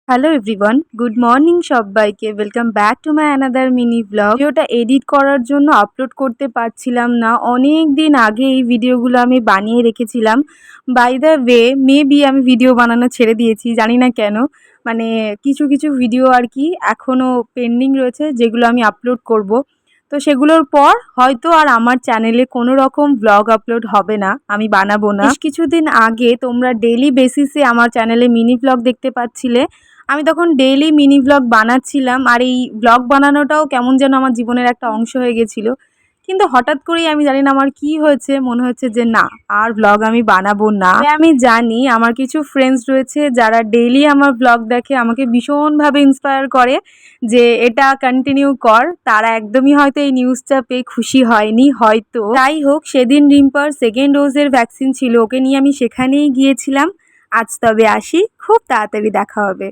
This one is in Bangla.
হ্যালো এভরিওয়ান, গুড মর্নিং সবাইকে। Welcome back to my another mini blog. ভিডিওটা এডিট করার জন্য আপলোড করতে পারছিলাম না। অনেক দিন আগে এই ভিডিওগুলো আমি বানিয়ে রেখেছিলাম। বাই দ্য ওয়ে, মেবি আমি ভিডিও বানানো ছেড়ে দিয়েছি, জানি না কেন। মানে কিছু কিছু ভিডিও আর কি এখনও পেন্ডিং রয়েছে, যেগুলো আমি আপলোড করব। তো সেগুলোর পর হয়তো আর আমার চ্যানেলে কোনো রকম ব্লগ আপলোড হবে না, আমি বানাবো না। বেশ কিছুদিন আগে তোমরা ডেইলি বেসিসে আমার চ্যানেলে মিনি ব্লগ দেখতে পাচ্ছিলে। আমি তখন ডেইলি মিনি ব্লগ বানাচ্ছিলাম, আর এই ব্লগ বানানোটাও কেমন যেন আমার জীবনের একটা অংশ হয়ে গেছিলো। কিন্তু হঠাৎ করেই আমি জানি না আমার কি হয়েছে, মনে হচ্ছে যে না, আর ব্লগ আমি বানাবো না। আমি জানি আমার কিছু ফ্রেন্ডস রয়েছে যারা ডেইলি আমার ব্লগ দেখে, আমাকে ভীষণভাবে ইন্সপায়ার করে যে এটা কন্টিনিউ কর। তারা একদমই হয়তো এই নিউজটা পেয়ে খুশি হয়নি হয়তো। যাই হোক, সেদিন রিম্পার সেকেন্ড ডোজের ভ্যাকসিন ছিল, ওকে নিয়ে আমি সেখানেই গিয়েছিলাম। আজ তবে আসি, খুব তাড়াতাড়ি দেখা হবে।